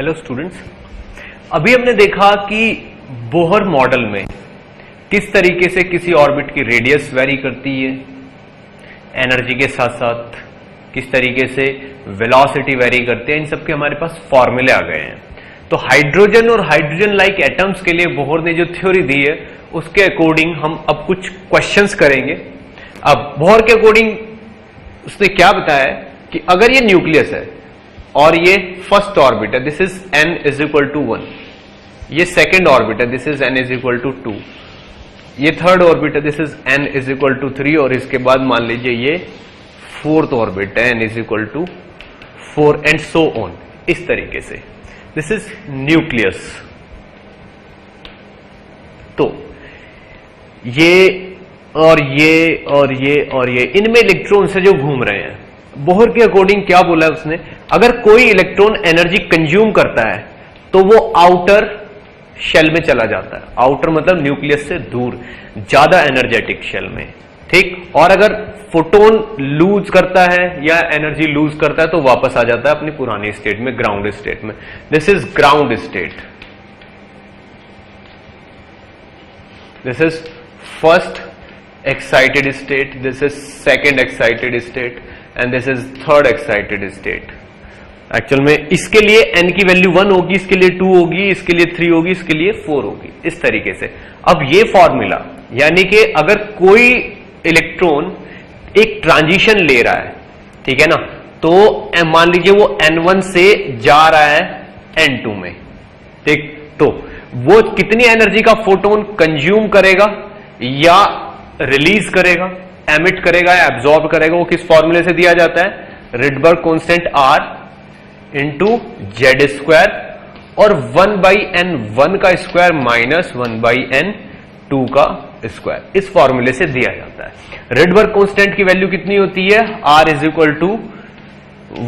Hello students, अभी हमने देखा कि बोहर मॉडल में किस तरीके से किसी ऑर्बिट की रेडियस वेरी करती है एनर्जी के साथ साथ, किस तरीके से वेलोसिटी वेरी करती है। इन सब के हमारे पास फॉर्मूले आ गए हैं। तो हाइड्रोजन और हाइड्रोजन लाइक एटम्स के लिए बोहर ने जो थ्योरी दी है उसके अकॉर्डिंग हम अब कुछ क्वेश्चंस करेंगे। अब बोहर के अकॉर्डिंग उसने क्या बताया कि अगर ये न्यूक्लियस है और ये फर्स्ट ऑर्बिट है, this is n is equal to 1, ये सेकेंड ऑर्बिट है, this is n is equal to 2, ये थर्ड ऑर्बिट है, this is n is equal to 3, और इसके बाद मान लीजिए ये फोर्थ ऑर्बिट है, n is equal to 4 and so on. इस तरीके से दिस इज न्यूक्लियस। तो ये और ये और ये और ये, इनमें इलेक्ट्रॉन से जो घूम रहे हैं, बोहर के अकॉर्डिंग क्या बोला है उसने, अगर कोई इलेक्ट्रॉन एनर्जी कंज्यूम करता है तो वो आउटर शेल में चला जाता है। आउटर मतलब न्यूक्लियस से दूर, ज्यादा एनर्जेटिक शेल में, ठीक। और अगर फोटोन लूज करता है या एनर्जी लूज करता है तो वापस आ जाता है अपनी पुरानी स्टेट में, ग्राउंड स्टेट में। This is ground state, this is first excited state, this is second excited state and this is third excited state। Actual में इसके लिए n की वैल्यू 1 होगी, इसके लिए 2 होगी, इसके लिए 3 होगी, इसके लिए 4 होगी, इस तरीके से। अब ये फॉर्मूला, यानी कि अगर कोई इलेक्ट्रॉन एक ट्रांजिशन ले रहा है, ठीक है ना, तो मान लीजिए वो n1 से जा रहा है n2 में, ठीक, तो वो कितनी एनर्जी का फोटोन कंज्यूम करेगा या रिलीज करेगा, एमिट करेगा या एब्जॉर्ब करेगा, वो किस फॉर्मूले से दिया जाता है, Rydberg constant R into Z square और 1/n1 का स्क्वायर माइनस 1/n2 का स्क्वायर, इस फॉर्मूले से दिया जाता है। रिडबर्ग कांस्टेंट की वैल्यू कितनी होती है, R is equal to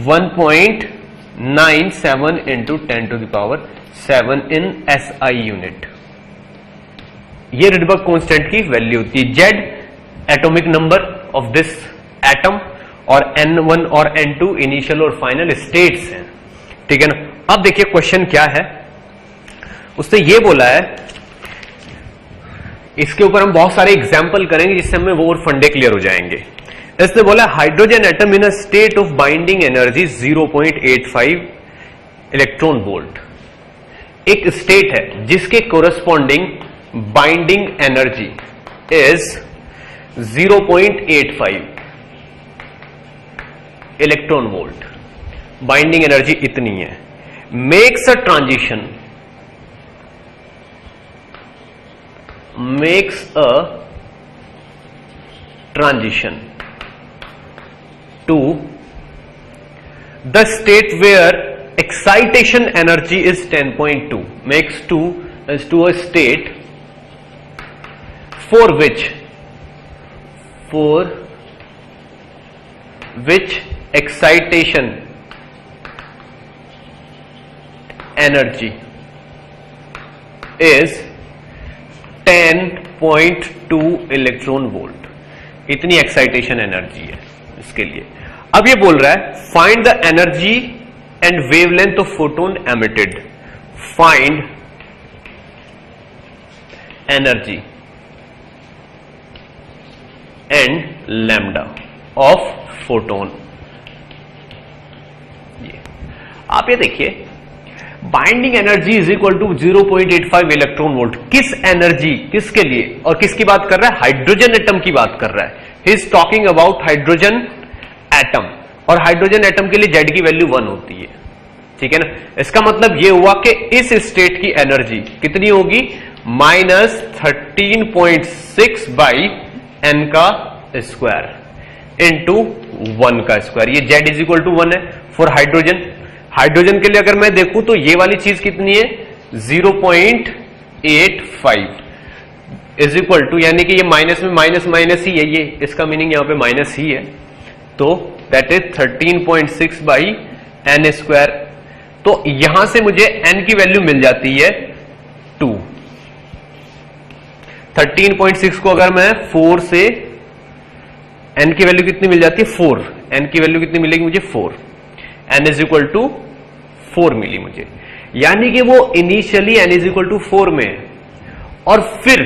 1.97 into 10⁻7 in SI unit. ये रिडबर्ग कांस्टेंट की वैल्यू होती है। Z atomic number of this atom और n1 और n2 इनिशियल और फाइनल स्टेट्स हैं, ठीक है ना। अब देखिए क्वेश्चन क्या है, उसने ये बोला है, इसके ऊपर हम बहुत सारे एग्जाम्पल करेंगे जिससे हमें वो और फंडे क्लियर हो जाएंगे। इसने बोला hydrogen atom in a state of binding energy 0.85 electron volt. एक स्टेट है जिसके corresponding binding energy is 0.85 electron volt, binding energy इतनी है। Makes a transition, to the state where excitation energy is 10.2, makes to a state for which excitation energy is 10.2 electron volt. इतनी excitation energy है इसके लिए। अब ये बोल रहा है find the energy and wavelength of photon emitted, find energy and lambda of photon। ये आप ये देखिए, binding energy is equal to 0.85 electron volt. किस एनर्जी, किसके लिए और किसकी बात कर रहा है, हाइड्रोजन एटम की बात कर रहा है। He is talking about hydrogen atom, और हाइड्रोजन एटम के लिए जेड की वैल्यू 1 होती है, ठीक है ना। इसका मतलब यह हुआ कि इस स्टेट की एनर्जी कितनी होगी, -13.6 बाई n का स्क्वायर इंटू 1 का स्क्वायर। ये जेड इज इक्वल टू 1 है फॉर हाइड्रोजन। हाइड्रोजन के लिए अगर मैं देखूं तो ये वाली चीज कितनी है, 0.85 इज इक्वल टू, यानी कि ये माइनस में माइनस माइनस ही है, ये इसका मीनिंग यहां पे माइनस ही है, तो that is 13.6 by n square. तो यहां से मुझे n की वैल्यू मिल जाती है 2। 13.6 को अगर मैं 4 से, n की वैल्यू कितनी मिल जाती है 4, n की वैल्यू कितनी मिलेगी मुझे 4, n इज इक्वल टू 4 मिली मुझे। यानी कि वो initially n is equal to 4 में है और फिर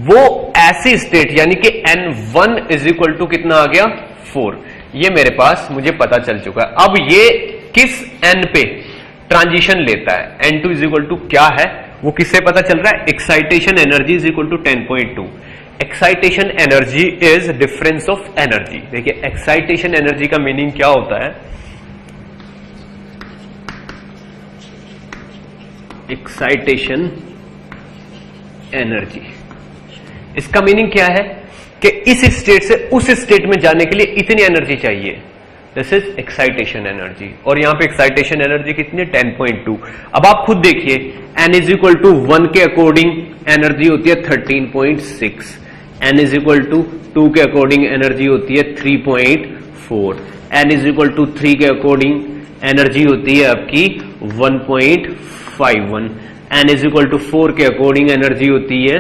वो ऐसी स्टेट यानी कि n1 इज इक्वल टू कितना आ गया 4, ये मेरे पास मुझे पता चल चुका है। अब ये किस n पे ट्रांजिशन लेता है, n2 इज इक्वल टू क्या है वो किससे पता चल रहा है, excitation energy is equal to 10.2। Excitation energy is difference of energy. देखिए एक्साइटेशन एनर्जी का मीनिंग क्या होता है, एक्साइटेशन एनर्जी, इसका मीनिंग क्या है कि इस स्टेट से उस स्टेट में जाने के लिए इतनी एनर्जी चाहिए, दिस इज एक्साइटेशन एनर्जी। और यहां पे एक्साइटेशन एनर्जी कितनी है 10.2। अब आप खुद देखिए n इज इक्वल टू 1 के अकॉर्डिंग एनर्जी होती है 13.6, n इज इक्वल टू 2 के अकॉर्डिंग एनर्जी होती है 3.4, n इज इक्वल टू 3 के अकॉर्डिंग एनर्जी होती है आपकी 1.51, n इज इक्वल टू 4 के अकॉर्डिंग एनर्जी होती है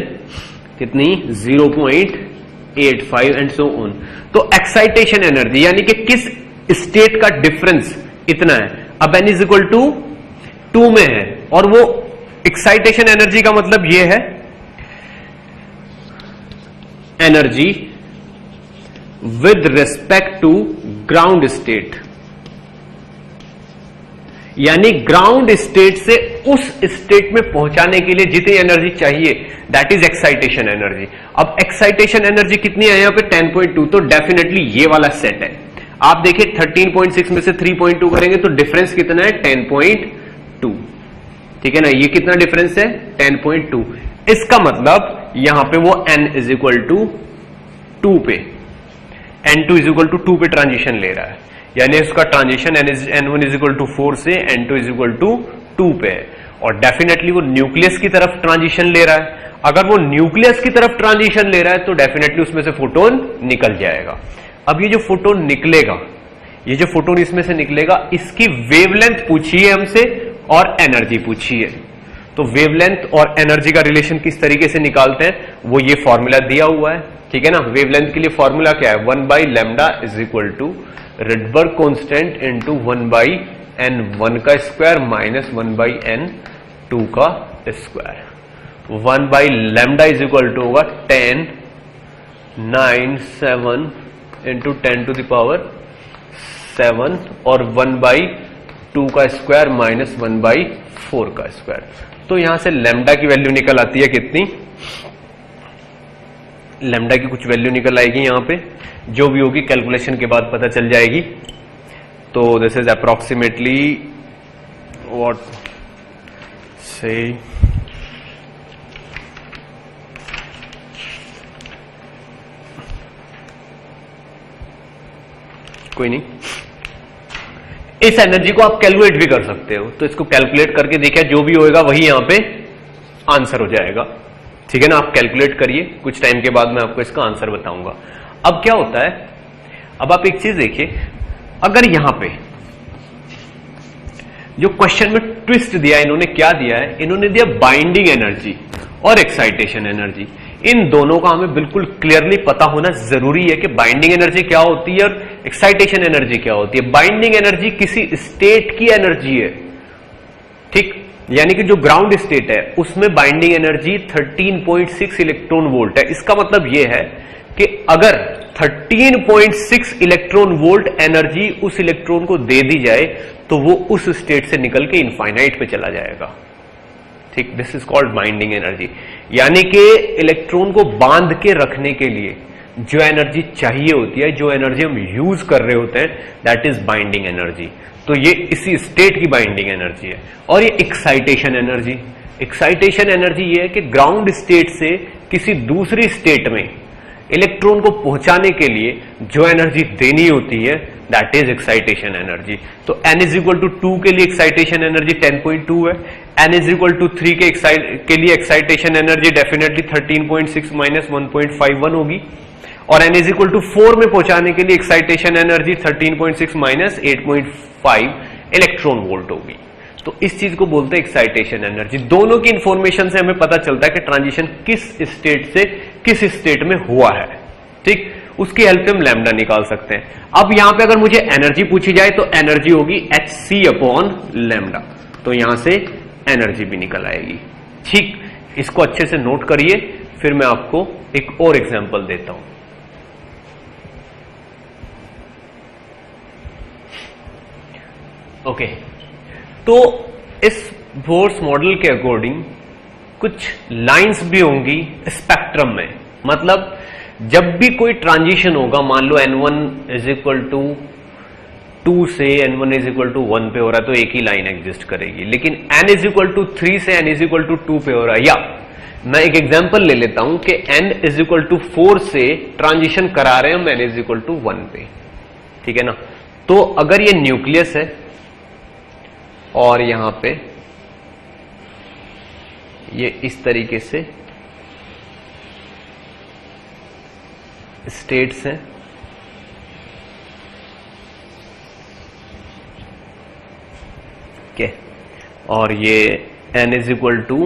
कितनी 0.85 एंड सो ऑन। तो एक्साइटेशन एनर्जी यानी कि किस स्टेट का डिफरेंस इतना है। अब n इज इक्वल टू 2 में है और वो एक्साइटेशन एनर्जी का मतलब ये है energy with respect to ground state, यानी ग्राउंड स्टेट से उस स्टेट में पहुंचाने के लिए जितनी एनर्जी चाहिए दैट इज एक्साइटेशन एनर्जी। अब एक्साइटेशन एनर्जी कितनी है यहां पे 10.2, तो डेफिनेटली ये वाला सेट है। आप देखिए 13.6 में से 3.2 करेंगे तो डिफरेंस कितना है 10.2, ठीक है ना, ये कितना डिफरेंस है 10.2। इसका मतलब यहां पे वो n इज इक्वल टू 2 पे, n2 इज इक्वल टू 2 पे ट्रांजिशन ले रहा है, यानी उसका transition n1 is equal to 4 से n2 इज इक्वल टू 2 पे है। और डेफिनेटली वो न्यूक्लियस की तरफ ट्रांजिशन ले रहा है। अगर वो न्यूक्लियस की तरफ ट्रांजिशन ले रहा है तो डेफिनेटली उसमें से फोटोन निकल जाएगा। अब ये जो फोटोन निकलेगा, ये जो फोटोन इसमें से निकलेगा, इसकी वेवलेंथ पूछी है हमसे और एनर्जी पूछी है। तो वेवलेंथ और एनर्जी का रिलेशन किस तरीके से निकालते हैं वो ये फॉर्मूला दिया हुआ है, ठीक है ना। वेवलेंथ के लिए फॉर्मूला क्या है 1/λ is equal to Rydberg constant into 1/n1 का स्क्वायर माइनस 1/n2 का स्क्वायर। 1/λ इज इक्वल टू होगा 10 9 7 इंटू 10 टू द पावर 7 और 1/2 का स्क्वायर माइनस 1/4 का स्क्वायर। तो यहां से लैम्डा की वैल्यू निकल आती है कितनी, लैम्डा की कुछ वैल्यू निकल आएगी यहां पे, जो भी होगी कैलकुलेशन के बाद पता चल जाएगी। तो दिस इज अप्रोक्सीमेटली व्हाट से कोई नहीं, इस एनर्जी को आप कैलकुलेट भी कर सकते हो, तो इसको कैलकुलेट करके देखिए जो भी होएगा वही यहां पे आंसर हो जाएगा, ठीक है ना। आप कैलकुलेट करिए, कुछ टाइम के बाद मैं आपको इसका आंसर बताऊंगा। अब क्या होता है, अब आप एक चीज देखिए, अगर यहां पे जो क्वेश्चन में ट्विस्ट दिया है, इन्होंने क्या दिया है, इन्होंने दिया बाइंडिंग एनर्जी और एक्साइटेशन एनर्जी। इन दोनों का हमें बिल्कुल क्लियरली पता होना जरूरी है कि बाइंडिंग एनर्जी क्या होती है और एक्साइटेशन एनर्जी क्या होती है। बाइंडिंग एनर्जी किसी स्टेट की एनर्जी है, ठीक, यानी कि जो ग्राउंड स्टेट है उसमें बाइंडिंग एनर्जी 13.6 इलेक्ट्रॉन वोल्ट है। इसका मतलब यह है कि अगर 13.6 इलेक्ट्रॉन वोल्ट एनर्जी उस इलेक्ट्रॉन को दे दी जाए तो वो उस स्टेट से निकल के इनफाइनाइट पे चला जाएगा, ठीक। This is called binding energy, यानी कि इलेक्ट्रॉन को बांध के रखने के लिए जो एनर्जी चाहिए होती है, जो एनर्जी हम यूज कर रहे होते हैं, दैट इज बाइंडिंग एनर्जी। तो ये इसी स्टेट की बाइंडिंग एनर्जी है। और ये एक्साइटेशन एनर्जी, एक्साइटेशन एनर्जी ये है कि ग्राउंड स्टेट से किसी दूसरी स्टेट में इलेक्ट्रॉन को पहुंचाने के लिए जो एनर्जी देनी होती है दैट इज एक्साइटेशन एनर्जी। तो n इज इक्वल टू 2 के लिए एक्साइटेशन एनर्जी 10.2 है, n इज इक्वल टू 3 के लिए एक्साइटेशन एनर्जी डेफिनेटली 13.6 माइनस 1.51 होगी, और n इज इक्वल टू 4 में पहुंचाने के लिए excitation energy 13.6 minus 8.5 electron volt होगी। तो इस चीज को बोलते हैं एक्साइटेशन एनर्जी। दोनों की इंफॉर्मेशन से हमें पता चलता है कि ट्रांजिशन किस स्टेट से किस स्टेट में हुआ है, ठीक। उसकी हेल्प से हम लैम्डा निकाल सकते हैं। अब यहां पे अगर मुझे एनर्जी पूछी जाए तो एनर्जी होगी hc अपॉन लैम्डा। तो यहां से एनर्जी भी निकल आएगी। ठीक, इसको अच्छे से नोट करिए, फिर मैं आपको एक और एग्जांपल देता हूं। ओके, तो इस बोर्स मॉडल के अकॉर्डिंग कुछ लाइंस भी होंगी स्पेक्ट्रम में, मतलब जब भी कोई ट्रांजिशन होगा, मान लो n1 इज इक्वल टू 2 से n1 इज इक्वल टू 1 पे हो रहा है, तो एक ही लाइन एग्जिस्ट करेगी। लेकिन n इज इक्वल टू 3 से n इज इक्वल टू 2 पे हो रहा है, या मैं एक एग्जांपल ले लेता हूं कि n इज इक्वल टू 4 से ट्रांजिशन करा रहे हैं हम n इज इक्वल टू 1 पे, ठीक है ना। तो अगर ये न्यूक्लियस है और यहां पे ये इस तरीके से स्टेट्स हैं, और ये n इज इक्वल टू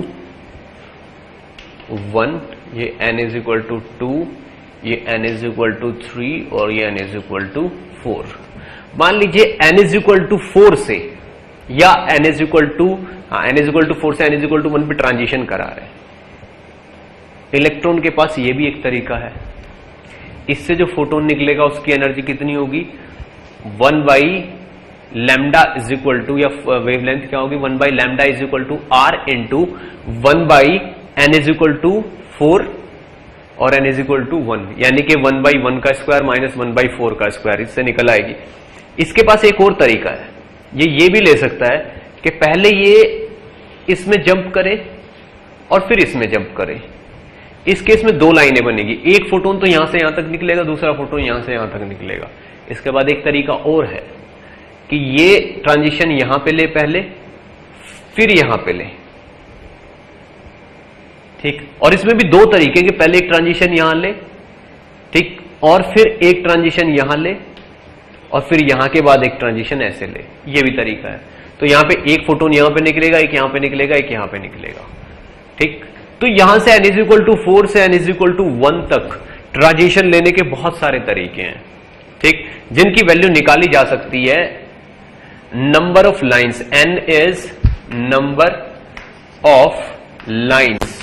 1, ये n इज इक्वल टू 2, ये n इज इक्वल टू 3 और ये n इज इक्वल टू 4। मान लीजिए n इज इक्वल टू 4 से या n is equal to n is equal to 4 से n इज इक्वल टू 1 पे ट्रांजिशन करा रहे हैं। इलेक्ट्रॉन के पास ये भी एक तरीका है, इससे जो फोटोन निकलेगा उसकी एनर्जी कितनी होगी, 1 by lambda is equal to, या वेवलेंथ क्या होगी, 1 by lambda is equal to r into 1 by n is equal to 4 और n इज इक्वल टू 1, यानी कि 1 बाई 1 का स्क्वायर माइनस 1 बाई 4 का स्क्वायर, इससे निकल आएगी। इसके पास एक और तरीका है, ये भी ले सकता है कि पहले ये इसमें जंप करे और फिर इसमें जंप करे। इस केस में दो लाइनें बनेगी, एक फोटोन तो यहां से यहां तक निकलेगा, दूसरा फोटोन यहां से यहां तक निकलेगा। इसके बाद एक तरीका और है कि ये ट्रांजिशन यहां पे ले पहले, फिर यहां पे ले, ठीक। और इसमें भी दो तरीके कि पहले एक ट्रांजिशन यहां ले, ठीक, और फिर एक ट्रांजिशन यहां ले और फिर यहां के बाद एक ट्रांजिशन ऐसे ले, ये भी तरीका है। तो यहां पे एक फोटोन यहां पे निकलेगा, एक यहां पे निकलेगा, एक यहां पे निकलेगा, ठीक। तो यहां से n इज इक्वल टू 4 से n इज इक्वल टू 1 तक ट्रांजिशन लेने के बहुत सारे तरीके हैं, ठीक, जिनकी वैल्यू निकाली जा सकती है number of lines, n is number of lines,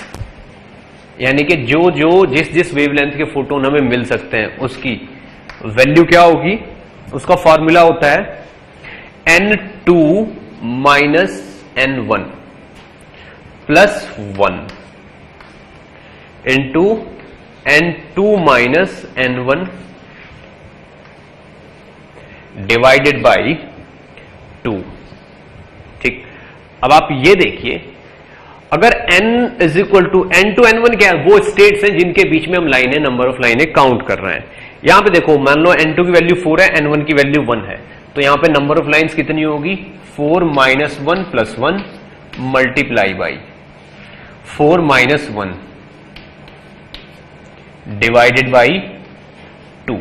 यानी कि जो जिस जिस वेवलेंथ के फोटोन हमें मिल सकते हैं उसकी वैल्यू क्या होगी। उसका फॉर्मूला होता है n2 minus n1 plus 1 into n2 minus n1 divided by 2, ठीक। अब आप ये देखिए, अगर n is equal to n2 n1 क्या है, वो स्टेट्स हैं जिनके बीच में हम लाइनें, नंबर ऑफ लाइनें काउंट कर रहे हैं। यहां पे देखो, मान लो n2 की वैल्यू 4 है, n1 की वैल्यू 1 है, तो यहां पे नंबर ऑफ लाइंस कितनी होगी, 4 minus 1 plus 1 multiply by 4 minus 1 divided by 2।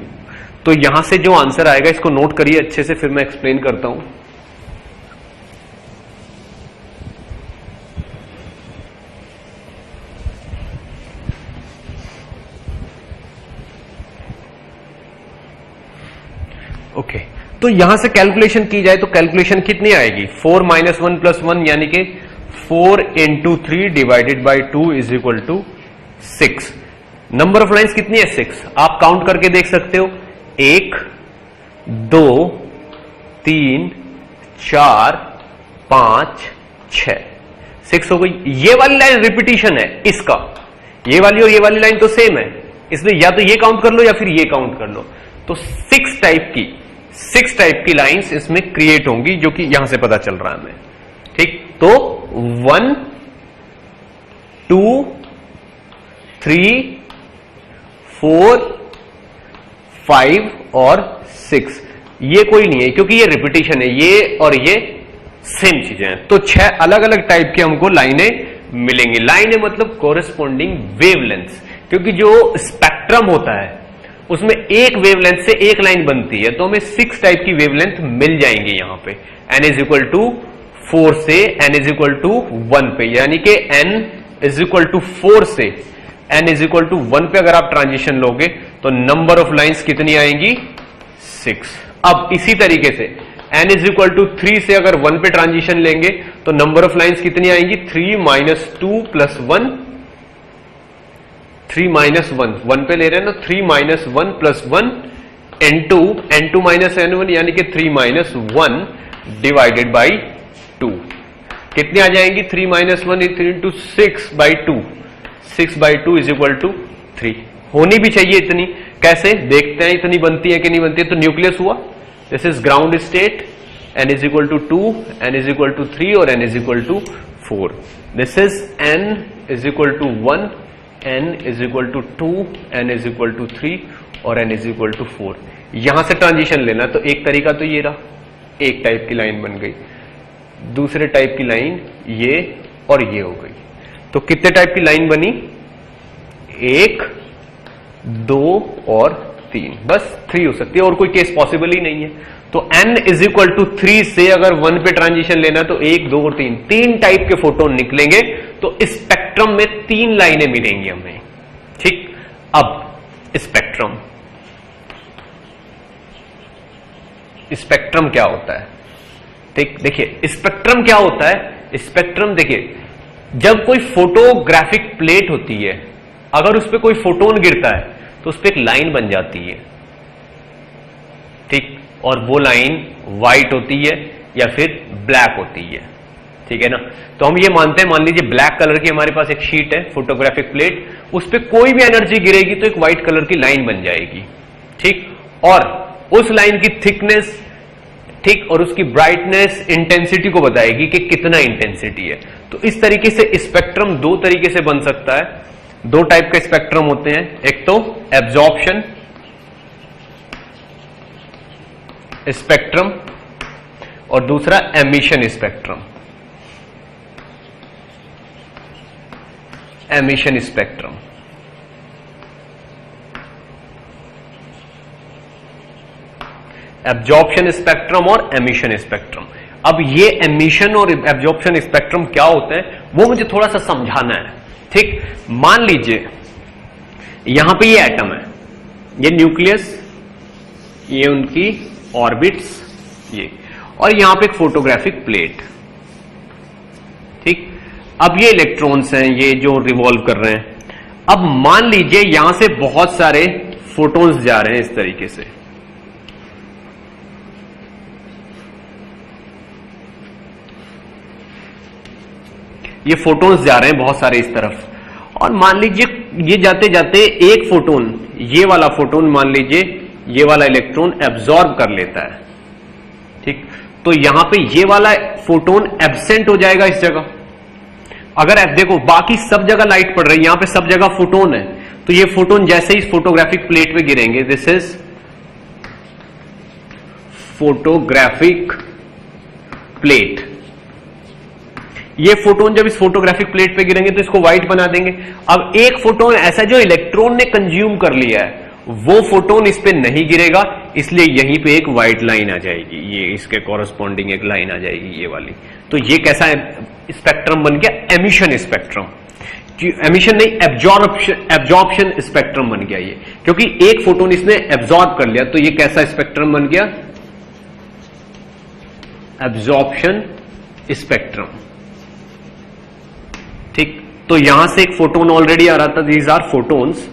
तो यहां से जो आंसर आएगा इसको नोट करिए अच्छे से, फिर मैं एक्सप्लेन करता हूं। ओके, तो यहां से कैलकुलेशन की जाए तो कैलकुलेशन कितनी आएगी, 4 माइनस 1 प्लस 1 यानी कि 4 into 3 divided by 2 is equal to 6। Number of lines कितनी है, 6। आप काउंट करके देख सकते हो, 1 2 3 4 5 6, 6 हो गई। ये वाली लाइन रिपीटिशन है इसका, ये वाली और ये वाली लाइन तो सेम है, इसलिए या तो ये काउंट कर लो या फिर ये काउंट कर लो। तो 6 टाइप की लाइंस इसमें क्रिएट होंगी, जो कि यहां से पता चल रहा है हमें, ठीक। तो 1 2 3 4 5 और 6, ये कोई नहीं है क्योंकि ये रिपीटिशन है, ये और ये सेम चीजें हैं। तो 6 अलग अलग टाइप की हमको लाइनें मिलेंगी। लाइनें मतलब कोरेस्पॉन्डिंग वेवलेंथ्स, क्योंकि जो स्पेक्ट्रम होता है उसमें एक वेवलेंथ से एक लाइन बनती है, तो हमें 6 टाइप की वेवलेंथ मिल जाएंगी यहां पे। n इज इक्वल टू 4 से n इज इक्वल टू 1 पे, यानी कि n इज इक्वल टू 4 से n इज इक्वल टू 1 पे अगर आप ट्रांजिशन लोगे तो नंबर ऑफ लाइंस कितनी आएंगी, 6। अब इसी तरीके से n इज इक्वल टू 3 से अगर 1 पे ट्रांजिशन लेंगे तो नंबर ऑफ लाइंस कितनी आएंगी 3 माइनस 2 प्लस 1, 3 माइनस 1, 1 पे ले रहे हैं ना, 3 minus 1 plus 1 n2 minus n1 यानी कि 3 माइनस 1 डिवाइडेड बाई 2 कितनी आ जाएंगी 3 minus 1 into 6 by 2, 6 by 2 is equal to 3 होनी भी चाहिए इतनी। कैसे देखते हैं इतनी बनती है कि नहीं बनती है। तो न्यूक्लियस हुआ, this is ground state, n is equal to 2, n is equal to 3 और n is equal to 4। This is n is equal to 1, n is equal to 2, n is equal to 3 और n is equal to 4। यहां से transition लेना, तो एक तरीका तो ये रहा, एक टाइप की लाइन बन गई, दूसरे टाइप की लाइन ये और ये हो गई। तो कितने टाइप की लाइन बनी 1, 2 और 3, बस 3 हो सकती है और कोई केस पॉसिबल ही नहीं है। तो n इज इक्वल टू 3 से अगर 1 पे ट्रांजिशन लेना तो 1, 2 और 3, 3 टाइप के फोटोन निकलेंगे। तो स्पेक्ट्रम में 3 लाइनें मिलेंगी हमें। ठीक, अब स्पेक्ट्रम क्या होता है। ठीक, देखिए स्पेक्ट्रम क्या होता है। स्पेक्ट्रम देखिए, जब कोई फोटोग्राफिक प्लेट होती है, अगर उस पर कोई फोटोन गिरता है तो उस पर एक लाइन बन जाती है। ठीक, और वो लाइन व्हाइट होती है या फिर ब्लैक होती है। ठीक है ना। तो हम ये मानते हैं, मान लीजिए ब्लैक कलर की हमारे पास एक शीट है फोटोग्राफिक प्लेट, उस पर कोई भी एनर्जी गिरेगी तो एक व्हाइट कलर की लाइन बन जाएगी। ठीक, और उस लाइन की थिकनेस, ठीक, और उसकी ब्राइटनेस इंटेंसिटी को बताएगी कि कितना इंटेंसिटी है। तो इस तरीके से स्पेक्ट्रम दो तरीके से बन सकता है। दो टाइप के स्पेक्ट्रम होते हैं, एक तो एब्जॉर्प्शन स्पेक्ट्रम और दूसरा emission spectrum. Emission spectrum absorption spectrum और एमिशन स्पेक्ट्रम। अब ये एमिशन और एब्जॉर्प्शन स्पेक्ट्रम क्या होते हैं वो मुझे थोड़ा सा समझाना है। ठीक, मान लीजिए यहां पे ये एटम है, ये न्यूक्लियस, ये उनकी ऑर्बिट्स, ये, और यहां पे एक फोटोग्राफिक प्लेट। ठीक, अब ये इलेक्ट्रॉन्स हैं, ये जो रिवॉल्व कर रहे हैं। अब मान लीजिए यहां से बहुत सारे फोटॉन्स जा रहे हैं इस तरीके से। ये फोटॉन्स जा रहे हैं बहुत सारे इस तरफ, और मान लीजिए ये जाते जाते एक फोटोन, ये वाला फोटोन मान लीजिए ये वाला इलेक्ट्रॉन एब्जॉर्ब कर लेता है। ठीक, तो यहां पे ये वाला फोटोन एब्सेंट हो जाएगा इस जगह। अगर आप देखो बाकी सब जगह लाइट पड़ रही है, यहां पे सब जगह फोटोन है, तो ये फोटोन जैसे ही फोटोग्राफिक प्लेट पे गिरेंगे, दिस इज फोटोग्राफिक प्लेट, ये फोटोन जब इस फोटोग्राफिक प्लेट पे गिरेंगे तो इसको व्हाइट बना देंगे। अब एक फोटोन ऐसा जो इलेक्ट्रॉन ने कंज्यूम कर लिया है, वो फोटोन इस पे नहीं गिरेगा, इसलिए यहीं पे एक व्हाइट लाइन आ जाएगी, ये इसके कॉरस्पॉन्डिंग एक लाइन आ जाएगी, ये वाली। तो ये कैसा स्पेक्ट्रम बन गया, एमिशन स्पेक्ट्रम। एमिशन नहीं, एब्जॉर्प्शन स्पेक्ट्रम बन गया ये, क्योंकि एक फोटोन इसने एब्जॉर्ब कर लिया। तो ये कैसा स्पेक्ट्रम बन गया, एब्जॉर्प्शन स्पेक्ट्रम। ठीक, तो यहां से एक फोटोन ऑलरेडी आ रहा था, दीज आर फोटोन्स।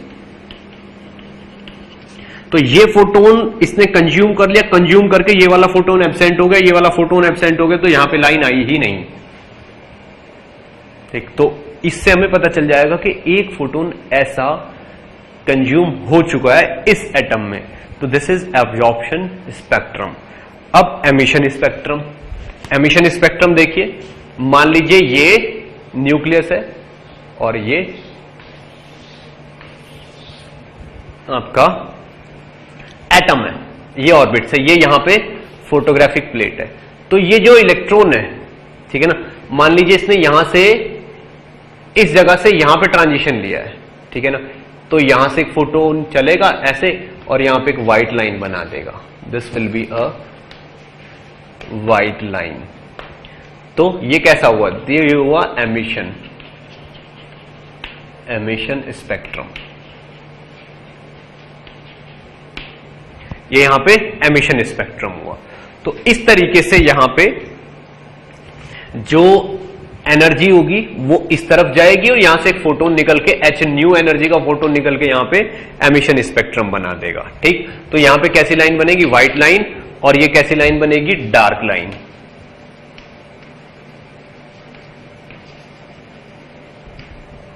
तो ये फोटोन इसने कंज्यूम कर लिया, कंज्यूम करके ये वाला फोटोन एब्सेंट हो गया, ये वाला फोटोन एब्सेंट हो गया, तो यहां पे लाइन आई ही नहीं। ठीक, तो इससे हमें पता चल जाएगा कि एक फोटोन ऐसा कंज्यूम हो चुका है इस एटम में। तो दिस इज एब्जॉर्प्शन स्पेक्ट्रम। अब एमिशन स्पेक्ट्रम। एमिशन स्पेक्ट्रम देखिए, मान लीजिए ये न्यूक्लियस है और ये आपका एटम है, ये ऑर्बिट है, ये यहां पे फोटोग्राफिक प्लेट है। तो ये जो इलेक्ट्रॉन है, ठीक है ना, मान लीजिए इसने यहां से इस जगह से यहां पे ट्रांजिशन लिया है, ठीक है ना, तो यहां से एक फोटोन चलेगा ऐसे और यहां पे एक व्हाइट लाइन बना देगा, this will be a white line. तो ये कैसा हुआ, ये हुआ एमिशन, एमिशन स्पेक्ट्रम। ये यहां पे एमिशन स्पेक्ट्रम हुआ। तो इस तरीके से यहां पे जो एनर्जी होगी वो इस तरफ जाएगी और यहां से एक फोटोन निकल के एच न्यू एनर्जी का फोटोन निकल के यहां पे एमिशन स्पेक्ट्रम बना देगा। ठीक, तो यहां पे कैसी लाइन बनेगी? व्हाइट लाइन, और ये कैसी लाइन बनेगी? Dark line.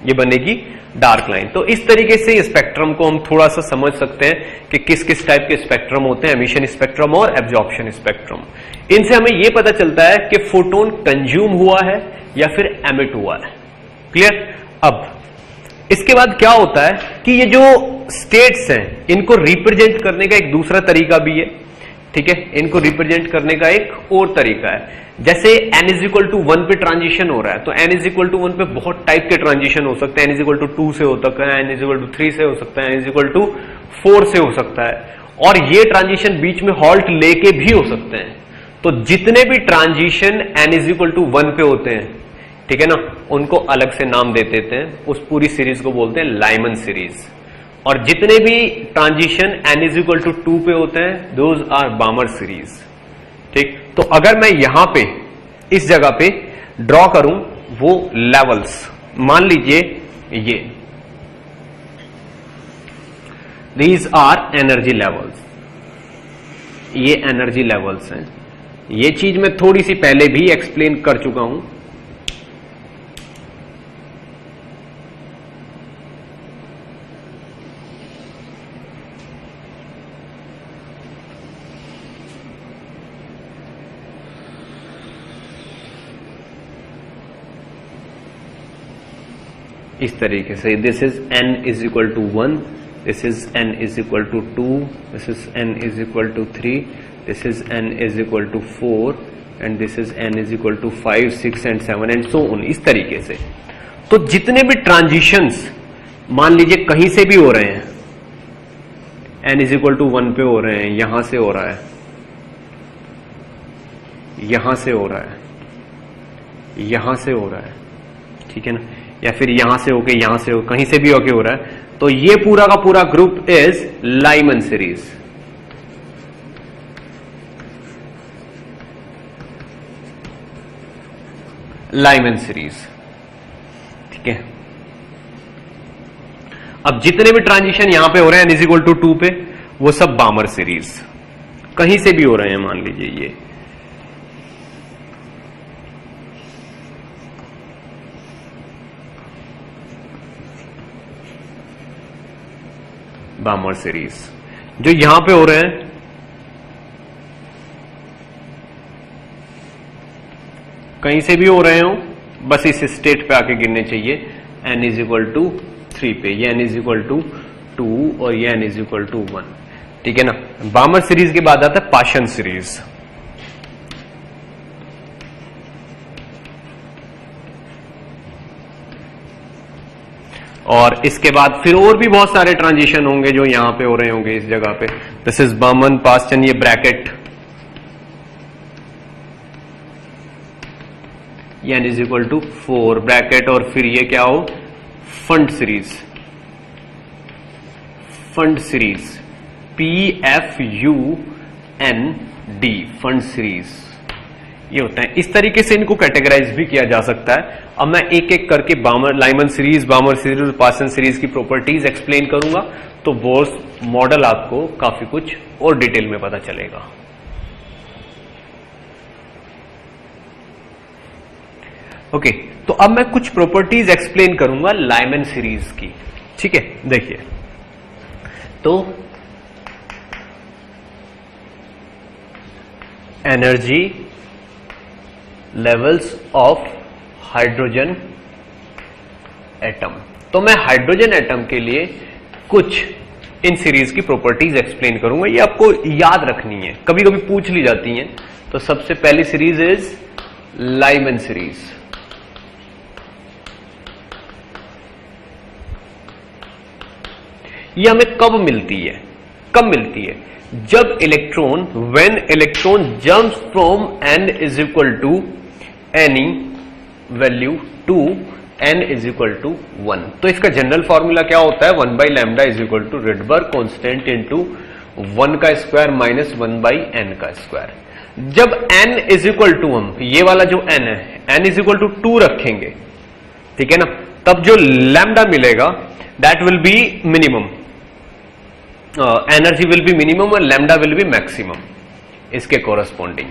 ये बनेगी डार्क लाइन। तो इस तरीके से स्पेक्ट्रम को हम थोड़ा सा समझ सकते हैं कि किस किस टाइप के स्पेक्ट्रम होते हैं, एमिशन स्पेक्ट्रम और एब्जॉर्प्शन स्पेक्ट्रम। इनसे हमें यह पता चलता है कि फोटोन कंज्यूम हुआ है या फिर एमिट हुआ है। क्लियर? अब इसके बाद क्या होता है कि ये जो स्टेट्स हैं इनको रिप्रेजेंट करने का एक दूसरा तरीका भी है। ठीक है, इनको रिप्रेजेंट करने का एक और तरीका है। जैसे n इज इक्वल टू 1 पे ट्रांजिशन हो रहा है, तो n इज इक्वल टू 1 पे बहुत टाइप के ट्रांजिशन हो सकते हैं। n इज इक्वल टू 2 से हो सकता है, n इज इक्वल टू 3 से हो सकता है, n इज इक्वल टू 4 से हो सकता है, और ये ट्रांजिशन बीच में हॉल्ट लेके भी हो सकते हैं। तो जितने भी transition n is equal to 1 पे होते हैं, ठीक है ना, उनको अलग से नाम दे देते हैं, उस पूरी सीरीज को बोलते हैं लाइमन सीरीज। और जितने भी transition n is equal to 2 पे होते हैं, दोज आर बामर सीरीज। ठीक, तो अगर मैं यहां पे इस जगह पे ड्रॉ करूं वो लेवल्स, मान लीजिए ये दीज आर एनर्जी लेवल्स, ये एनर्जी लेवल्स हैं। ये चीज मैं थोड़ी सी पहले भी एक्सप्लेन कर चुका हूं। इस तरीके से this is n is equal to 1, this is n is equal to 2, this is n is equal to 3, this is n is equal to 4, and this is n is equal to 5, 6 and 7 and so on. इस तरीके से तो जितने भी transitions मान लीजिए कहीं से भी हो रहे हैं, n इज इक्वल टू 1 पे हो रहे हैं, यहां से हो रहा है, यहां से हो रहा है, यहां से हो रहा है, ठीक है ना, या फिर यहां से होके यहां से कहीं से भी होके हो रहा है, तो ये पूरा का पूरा group is Lyman series. Lyman series, ठीक है। अब जितने भी ट्रांजिशन यहां पे हो रहे हैं n इज इक्वल टू 2 पे, वो सब बामर सीरीज कहीं से भी हो रहे हैं। मान लीजिए ये बामर सीरीज जो यहां पे हो रहे हैं, कहीं से भी हो रहे हो, बस इस स्टेट पे आके गिरने चाहिए n इज इक्वल टू 3 पे, ये n इज इक्वल टू 2 और ये n इज इक्वल टू 1, ठीक है ना। बामर सीरीज के बाद आता है पाशन सीरीज। और इसके बाद फिर और भी बहुत सारे ट्रांजिशन होंगे जो यहां पे हो रहे होंगे इस जगह पे। दिस इज बामन पास्टन, ये ब्रैकेट, ये n is equal to 4 Brackett, और फिर ये क्या हो, Pfund series, Pfund series PFUND, Pfund series ये होता है। इस तरीके से इनको कैटेगराइज भी किया जा सकता है। अब मैं एक एक करके लाइमन सीरीज, बामर सीरीज और पासन सीरीज की प्रॉपर्टीज एक्सप्लेन करूंगा, तो बोर्स मॉडल आपको काफी कुछ और डिटेल में पता चलेगा। ओके, तो अब मैं कुछ प्रॉपर्टीज एक्सप्लेन करूंगा लाइमन सीरीज की, ठीक है। देखिए, तो energy levels of hydrogen atom, तो मैं हाइड्रोजन एटम के लिए कुछ इन सीरीज की प्रॉपर्टीज एक्सप्लेन करूंगा। ये आपको याद रखनी है, कभी कभी पूछ ली जाती हैं। तो सबसे पहली सीरीज इज लाइमन सीरीज। ये हमें कब मिलती है? कब मिलती है? जब electron, when electron jumps from n is equal to any value to n is equal to 1। तो इसका जनरल फॉर्मूला क्या होता है? 1 by lambda is equal to Rydberg constant into 1 का स्क्वायर माइनस 1 बाई n का स्क्वायर। जब n is equal to, हम ये वाला जो n है, n इज इक्वल टू 2 रखेंगे, ठीक है ना, तब जो लैम्डा मिलेगा that will be minimum, energy will be minimum और लैम्डा विल बी मैक्सिमम इसके कोरस्पॉन्डिंग,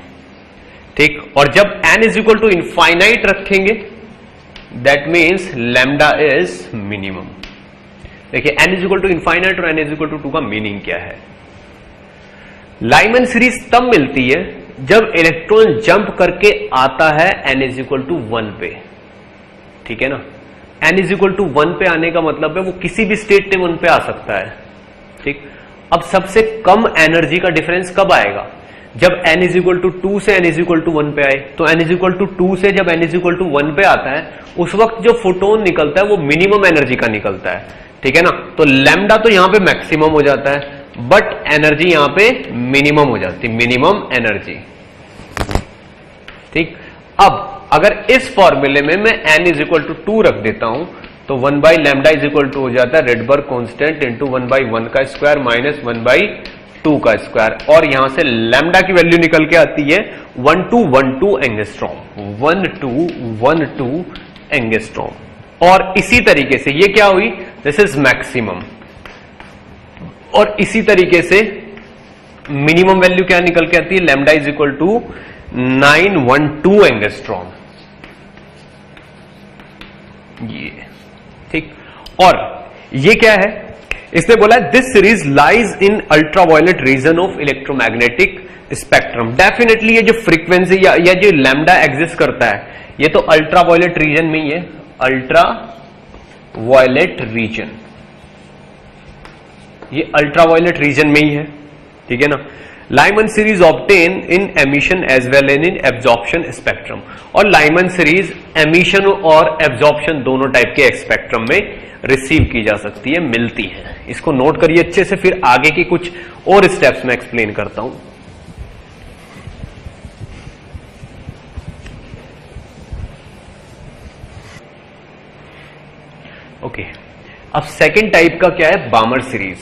ठीक। और जब n is equal to infinite रखेंगे that means lambda is minimum. देखिए n is equal to infinite और n इज इक्वल टू 2 का meaning क्या है। लाइमन सीरीज तब मिलती है जब इलेक्ट्रॉन जंप करके आता है n इज इक्वल टू 1 पे, ठीक है ना। n इज इक्वल टू 1 पे आने का मतलब है वो किसी भी स्टेट में 1 पे आ सकता है, ठीक। अब सबसे कम एनर्जी का डिफरेंस कब आएगा, जब n इज इक्वल टू 2 से n इज इक्वल टू 1 पे आए। तो n इज इक्वल टू 2 से जब n इज इक्वल टू 1 पे आता है उस वक्त जो फोटोन निकलता है वो मिनिमम एनर्जी का निकलता है, ठीक है ना। तो लैम्डा तो यहां पे मैक्सिमम हो जाता है बट एनर्जी यहां पे मिनिमम हो जाती है, मिनिमम एनर्जी, ठीक। अब अगर इस फॉर्मूले में मैं n इज इक्वल टू 2 रख देता हूं तो 1 by lambda is equal to हो जाता है रेडबर्ग कांस्टेंट इंटू 1 बाई 1 का स्क्वायर माइनस 1 बाई 2 का स्क्वायर, और यहां से लैम्डा की वैल्यू निकल के आती है 1212 एंगस्ट्रॉम, 1212 एंगस्ट्रॉम। और इसी तरीके से ये क्या हुई, दिस इज मैक्सिमम, और इसी तरीके से मिनिमम वैल्यू क्या निकल के आती है, lambda is equal to 912 angstrom, ये, ठीक। और ये क्या है, इसने बोला this series lies in ultraviolet region of electromagnetic spectrum. Definitely ये जो फ्रीक्वेंसी या जो लैम्डा एग्जिस्ट करता है ये तो अल्ट्रावायलेट रीजन में ही है, अल्ट्रा वायलेट रीजन, ये अल्ट्रावायलेट रीजन में ही है, ठीक है ना। Lyman series obtain in emission as well an in absorption spectrum, और लाइमन सीरीज एमिशन और एब्जॉर्प्शन दोनों टाइप के स्पेक्ट्रम में रिसीव की जा सकती है, मिलती है। इसको नोट करिए अच्छे से, फिर आगे की कुछ और स्टेप्स में एक्सप्लेन करता हूं। ओके, अब सेकेंड टाइप का क्या है, Balmer series.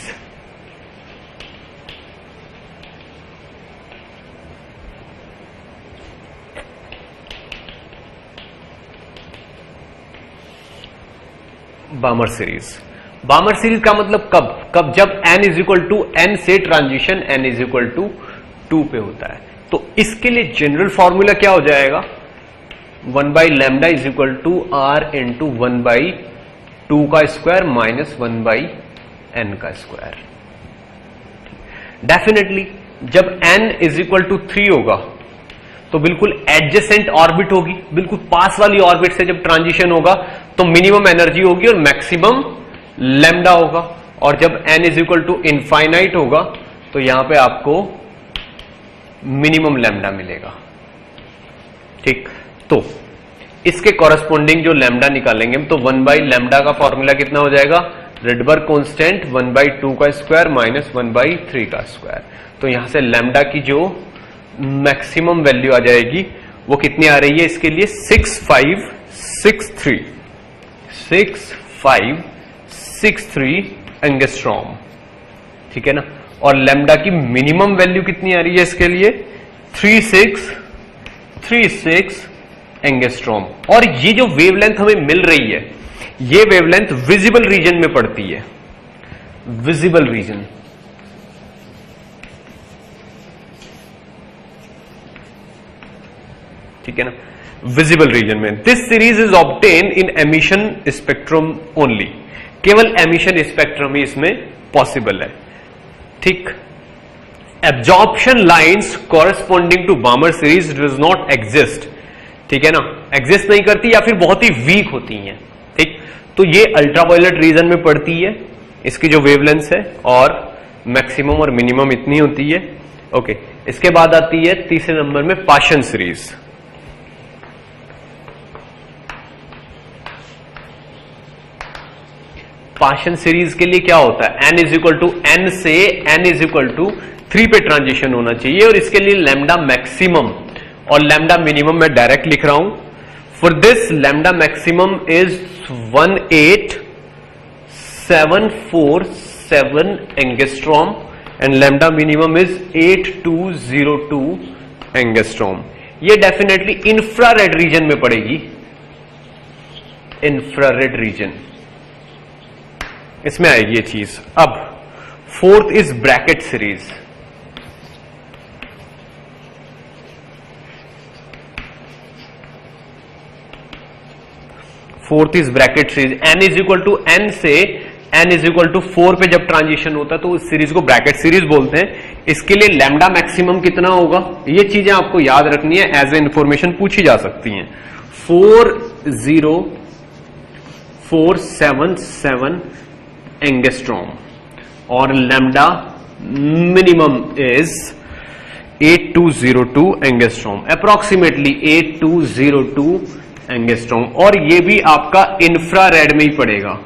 Balmer series, Balmer series का मतलब कब जब n is equal to n से transition n is equal to 2 पे होता है। तो इसके लिए जनरल फॉर्मूला क्या हो जाएगा, 1 by lambda is equal to r into 1 by 2 का स्क्वायर माइनस 1 बाई n का स्क्वायर। डेफिनेटली जब n इज इक्वल टू 3 होगा तो बिल्कुल एडजेसेंट ऑर्बिट होगी, बिल्कुल पास वाली ऑर्बिट से जब ट्रांजिशन होगा तो मिनिमम एनर्जी होगी और मैक्सिमम लैम्डा होगा, और जब n is equal to infinite होगा तो यहां पे आपको मिनिमम लैम्डा मिलेगा, ठीक। तो इसके कॉरेस्पॉन्डिंग जो लैम्डा निकालेंगे हम, तो 1 बाई लैम्डा का फॉर्मूला कितना हो जाएगा, रेडबर्ग कांस्टेंट 1 बाई 2 का स्क्वायर माइनस 1 बाई 3 का स्क्वायर। तो यहां से लैम्डा की जो मैक्सिमम वैल्यू आ जाएगी वो कितनी आ रही है इसके लिए, 6563 एंगस्ट्रॉम, ठीक है ना। और लैम्डा की मिनिमम वैल्यू कितनी आ रही है इसके लिए, 3636 एंगस्ट्रॉम। और ये जो वेवलेंथ हमें मिल रही है ये वेवलेंथ विजिबल रीजन में पड़ती है, विजिबल रीजन, ठीक है ना, विजिबल रीजन में। This series is obtain in emission spectrum only, केवल एमिशन स्पेक्ट्रम ही इसमें पॉसिबल है, ठीक। Absorption lines corresponding to Balmer series does not exist, ठीक है ना, एग्जिस्ट नहीं करती या फिर बहुत ही वीक होती हैं, ठीक। तो ये अल्ट्रावायलेट रीजन में पड़ती है, इसकी जो वेवलेंथ है, और मैक्सिमम और मिनिमम इतनी होती है, ओके। इसके बाद आती है तीसरे नंबर में पाशन सीरीज। पाशन सीरीज के लिए क्या होता है, n is equal to n से n इज इक्वल टू 3 पे ट्रांजिशन होना चाहिए, और इसके लिए लैम्डा मैक्सिमम और लैम्डा मिनिमम मैं डायरेक्ट लिख रहा हूं। For this lambda maximum is 18747 angstrom and lambda minimum is 8202 angstrom. ये डेफिनेटली इंफ्रारेड रीजन में पड़ेगी, इंफ्रारेड रीजन इसमें आएगी ये चीज। अब fourth is Brackett series. Fourth is Brackett series. n is equal to n से n इज इक्वल टू 4 पे जब ट्रांजिशन होता है तो उस सीरीज को ब्रैकेट सीरीज बोलते हैं। इसके लिए लैम्डा मैक्सिमम कितना होगा, ये चीजें आपको याद रखनी है, एज ए इंफॉर्मेशन पूछी जा सकती हैं। 40477 एंगस्ट्रॉम और lambda minimum is 8202 angstrom, approximately 8202 angstrom. और ये भी आपका इंफ्रारेड में ही पड़ेगा,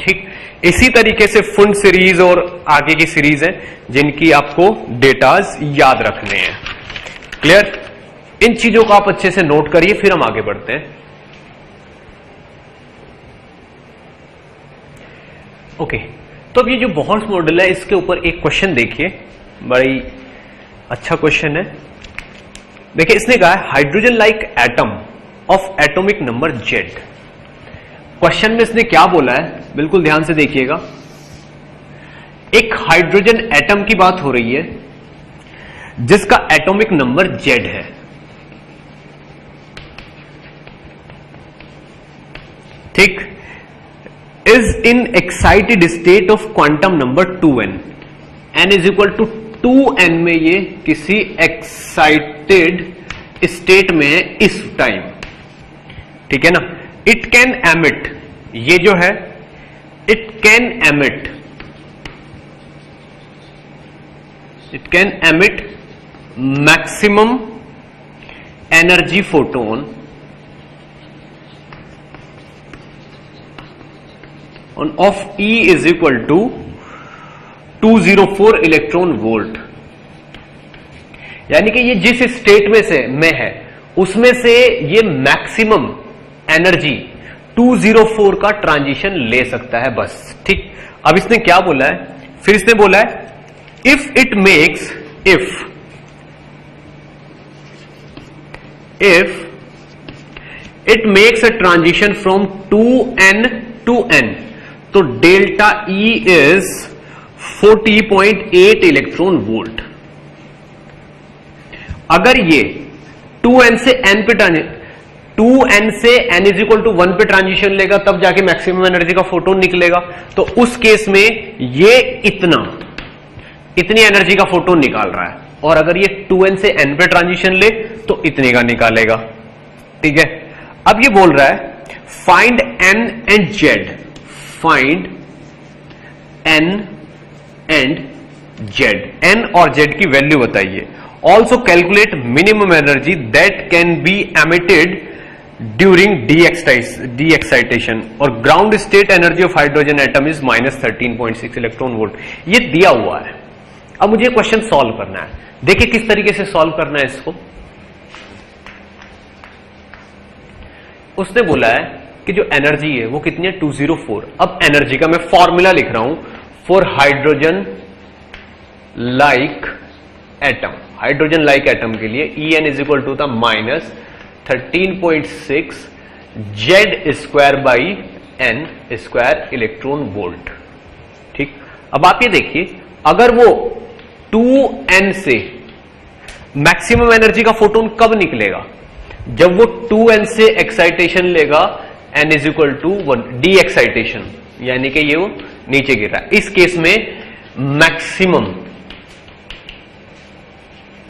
ठीक। इसी तरीके से फुंड सीरीज और आगे की सीरीज है जिनकी आपको डेटाज याद रखने हैं। क्लियर? इन चीजों को आप अच्छे से नोट करिए, फिर हम आगे बढ़ते हैं। ओके, तो अब ये जो बोहर्स मॉडल है इसके ऊपर एक क्वेश्चन देखिए, बड़ी अच्छा क्वेश्चन है। देखिए इसने कहा है hydrogen like atom of atomic number Z. Question में इसने क्या बोला है, बिल्कुल ध्यान से देखिएगा। एक हाइड्रोजन एटम की बात हो रही है जिसका एटॉमिक नंबर जेड है, ठीक। Is in excited state of quantum number 2n, n is equal to 2n में ये किसी एक्साइटेड स्टेट में है इस टाइम, ठीक है ना। इट कैन एमिट, ये जो है it can emit, it can emit maximum energy photon of E is equal to 204 electron volt. यानी कि ये जिस स्टेट में है उसमें से ये मैक्सिमम एनर्जी 204 का ट्रांजिशन ले सकता है, बस, ठीक। अब इसने क्या बोला है, फिर इसने बोला है if it makes, if it makes a transition from 2n to n, तो delta E is 40.8 electron volt. अगर ये 2n से n पे 2n से n इज इक्वल टू 1 पे ट्रांजिशन लेगा तब जाके मैक्सिमम एनर्जी का फोटोन निकलेगा, तो उस केस में ये इतनी एनर्जी का फोटोन निकाल रहा है, और अगर ये 2n से n पे ट्रांजिशन ले तो इतने का निकालेगा, ठीक है। अब ये बोल रहा है find n and z, find n and z, n और z की वैल्यू बताइए। Also calculate minimum energy that can be emitted during the excitation, और ground state energy of hydrogen atom is -13.6 electron volt. ये दिया हुआ है। अब मुझे क्वेश्चन सॉल्व करना है। देखिए किस तरीके से सॉल्व करना है इसको। उसने बोला है कि जो एनर्जी है वो कितनी है, 204। अब एनर्जी का मैं फॉर्मूला लिख रहा हूं for hydrogen like atom. Hydrogen like atom के लिए En इज इक्वल टू था -13.6 Z square by n square electron volt, ठीक। अब आप ये देखिए, अगर वो 2n से मैक्सिमम एनर्जी का फोटोन कब निकलेगा, जब वो 2n से एक्साइटेशन लेगा, n is equal to 1, de-excitation, यानी कि ये वो नीचे गिर रहा है। इस केस में मैक्सिमम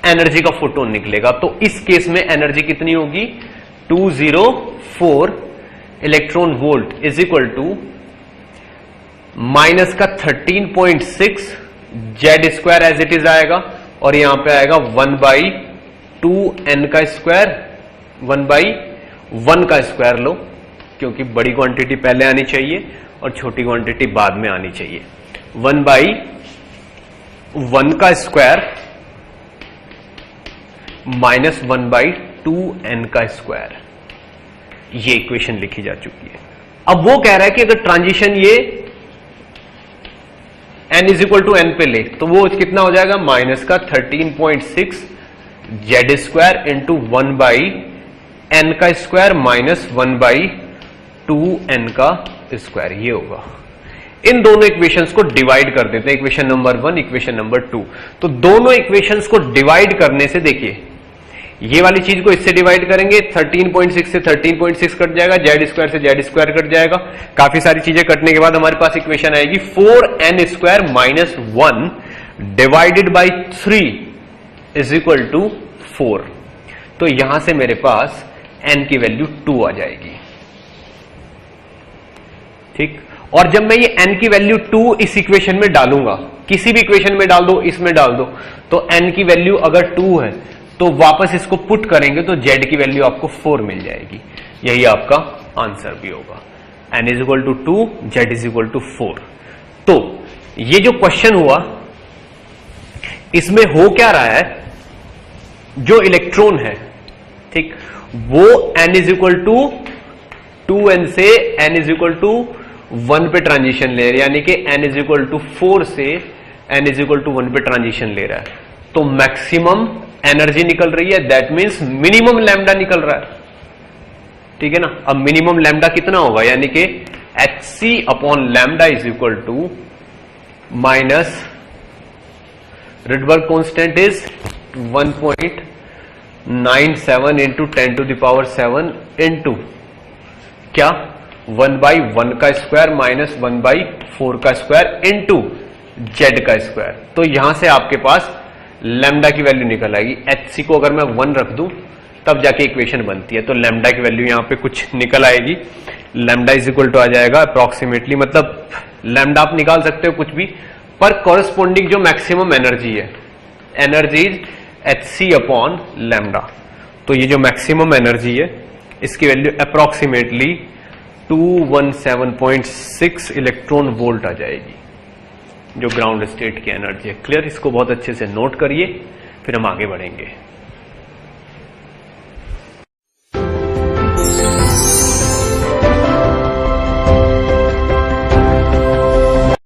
एनर्जी का फोटोन निकलेगा, तो इस केस में एनर्जी कितनी होगी, 204 electron volt is equal to minus का 13.6 Z square as it is आएगा, और यहां पे आएगा 1/2n का स्क्वायर, 1/1 का स्क्वायर लो, क्योंकि बड़ी क्वांटिटी पहले आनी चाहिए और छोटी क्वांटिटी बाद में आनी चाहिए। 1/1 का स्क्वायर माइनस 1/2n का स्क्वायर, ये इक्वेशन लिखी जा चुकी है। अब वो कह रहा है कि अगर ट्रांजिशन ये n is equal to n पे ले तो वो कितना हो जाएगा, माइनस का 13.6 Z square into 1 by n का स्क्वायर माइनस 1 बाई 2n का स्क्वायर, ये होगा। इन दोनों इक्वेशंस को डिवाइड कर देते हैं, इक्वेशन नंबर 1, इक्वेशन नंबर 2। तो दोनों इक्वेशंस को डिवाइड करने से देखिए, ये वाली चीज को इससे डिवाइड करेंगे, 13.6 से 13.6 कट जाएगा, जेड स्क्वायर से जेड स्क्वायर कट जाएगा, काफी सारी चीजें कटने के बाद हमारे पास इक्वेशन आएगी 4n square minus 1 divided by 3 is equal to 4। तो यहां से मेरे पास n की वैल्यू 2 आ जाएगी, ठीक। और जब मैं ये n की वैल्यू 2 इस इक्वेशन में डालूंगा, किसी भी इक्वेशन में डाल दो, इसमें डाल दो, तो n की वैल्यू अगर 2 है तो वापस इसको पुट करेंगे तो z की वैल्यू आपको 4 मिल जाएगी। यही आपका आंसर भी होगा, n is equal to 2, z is equal to 4। तो ये जो क्वेश्चन हुआ इसमें हो क्या रहा है, जो इलेक्ट्रॉन है, ठीक, वो n is equal to 2n से n इज इक्वल टू 1 पे ट्रांजिशन ले रहा है, यानी कि n इज इक्वल टू 4 से n इज इक्वल टू 1 पे ट्रांजिशन ले रहा है। तो मैक्सिमम एनर्जी निकल रही है, दैट मीन्स मिनिमम लैम्डा निकल रहा है, ठीक है ना। अब मिनिमम लैम्डा कितना होगा, यानी कि hc upon lambda is equal to minus Rydberg constant is 1.97 into 10 to the power 7 into क्या 1 बाई 1 का स्क्वायर माइनस 1 बाई 4 का स्क्वायर इंटू जेड का स्क्वायर। तो यहां से आपके पास लैम्डा की वैल्यू निकल आएगी। hc को अगर मैं 1 रख दूं तब जाके इक्वेशन बनती है, तो लैम्डा की वैल्यू यहां पे कुछ निकल आएगी। लैम्डा इज इक्वल टू आ जाएगा अप्रोक्सीमेटली, मतलब लैम्डा आप निकाल सकते हो कुछ भी, पर कॉरेस्पॉन्डिंग जो मैक्सिमम एनर्जी है, energy is hc upon lambda. तो ये जो मैक्सिमम एनर्जी है इसकी वैल्यू अप्रोक्सीमेटली 217.6 इलेक्ट्रॉन वोल्ट आ जाएगी, जो ग्राउंड स्टेट की एनर्जी है। क्लियर, इसको बहुत अच्छे से नोट करिए, फिर हम आगे बढ़ेंगे।